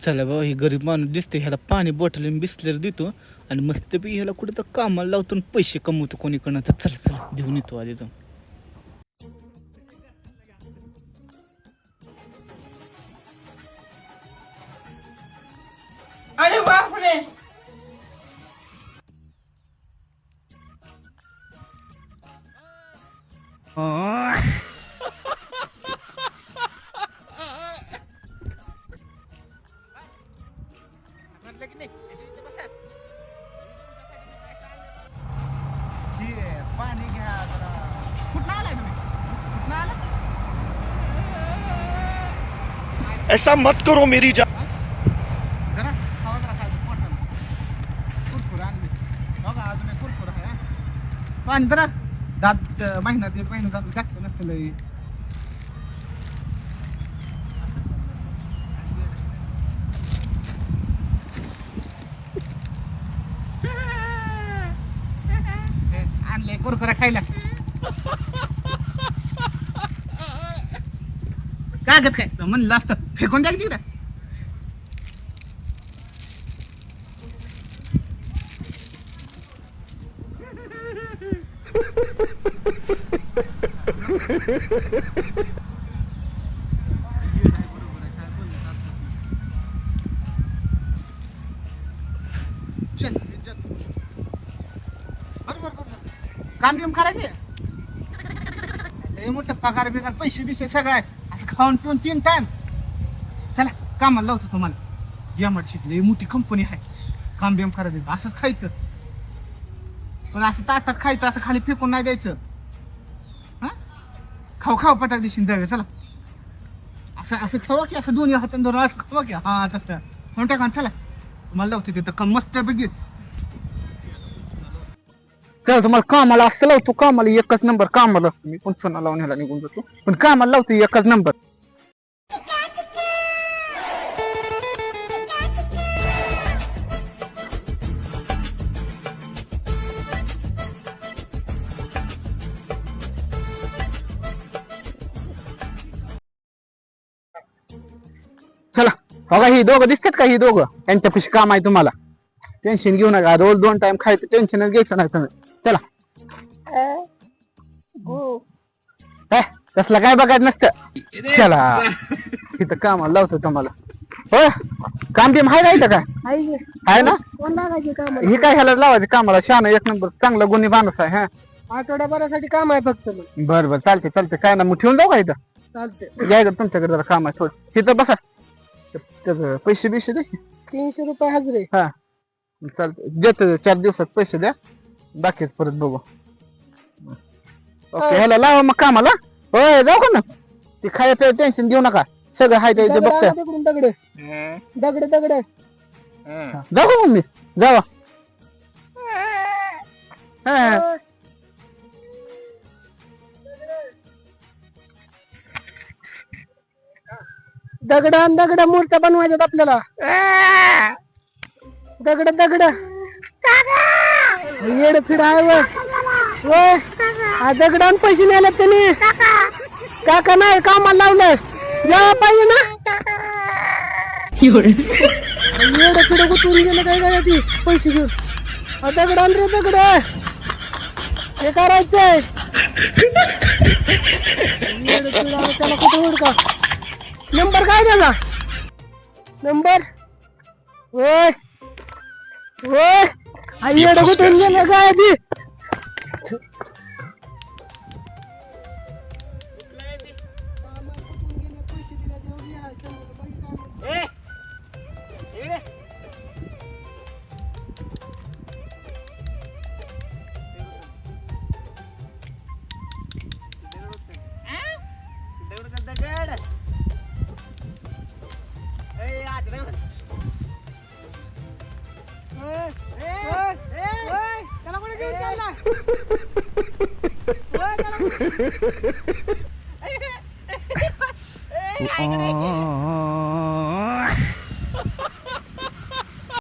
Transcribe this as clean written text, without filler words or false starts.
चला बाबा, ही गरीब माणूस दिसते, ह्याला पाणी बॉटल बिस्लेर देतो आणि मस्तपैकी ह्याला कुठं तर कामाला लावतो आणि पैसे कमवतो कोणीकडनं. तर चला चला देऊन येतो आधी तो. अरे बापरे. पाणी घ्या जरा. कुठं आलाय तुम्ही? कुठं आला? ऐसा मत करो मेरी जान. जरा खावा, जरा खायचं पोटाला. कुरकुर आणले बघा, अजून एक कुरकुर आहे हा. पाणी जरा दात महिन्यात एक महिना दात घातलं नसतं लई. आणले कुरकुरा खायला. कागद काय म्हणलं असतं फेकून द्या तिकडे. चल बरोबर काम बिम करायचे. लय मोठं पगार बिगार पैसे बिसे सगळं आहे. असं खाऊन पिऊन 3 टाइम. चला कामाला लावतो तुम्हाला. यामध्ये लय मोठी कंपनी आहे. काम बिम करायचं असंच खायचं, पण असं ताटात खायचं, असं खाली फेकून नाही द्यायचं. हा खाऊ खाऊ पटाक दिवशी जाऊया. चला असं असं ठेवा की, असं दोन्ही हाताने धरून असं खावा की. हा तसं म्हणून टाका. चला तुम्हाला लावते तिथं काम मस्त पैकी. चला तुम्हाला कामाला असं लावतो. कामाला एकच नंबर कामाला. मी पण सोना लावून ह्याला निघून जातो, पण कामाला लावतो एकच नंबर. चला बघा, ही दोघं दिसतात का? ही दोघं, यांच्यापाशी काम आहे तुम्हाला. टेन्शन घेऊ नका. रोज 2 टाइम खायचं, टेन्शनच घ्यायचं नाही तुम्ही. चला तसला काय बघायचं नसतं. चला इथं कामाला लावतो तुम्हाला. हो काम बिम आहे ना इथं? काय आहे ना? हे काय ह्याला लावायचं कामाला. शान एक नंबर चांगला गुन्हे माणूस आहे. हा आठवड्याभरासाठी काम आहे फक्त. बरं बरं चालते चालते. काय ना मग ठेवून जाऊ का इथं? चालते. जाय तुमच्याकडे जरा काम आहे थोडं. इथं बसा. पैसे बिशे दे. 300 रुपये हजरी. हा चालते, देतो 4 दिवसात पैसे द्या, बाकीच परत बघू. ओके ह्याला लावा मग कामाला. होय जाऊ का ना? ते खायचं टेन्शन घेऊ नका, सगळं हाय ते बघताय. दगड दगड दगड. जाऊ का मम्मी? जावा. हा दगड आणि दगड मूर्त्या बनवायच्यात आपल्याला. दगड दगड येड फिड आहे. हा दगडान पैसे नेले त्यांनी. काका नाही कामाला लावलंय. जेव्हा पाहिजे ना. येड फिड गुतून गेलं काय काय ती पैसे घेऊन. दगडान रे दगड हे करायचंय. येड फिड आहे, त्याला कुठे उडका. नंबर काय त्याचा? नंबर होय होय. आई गुतून गेलं काय ती.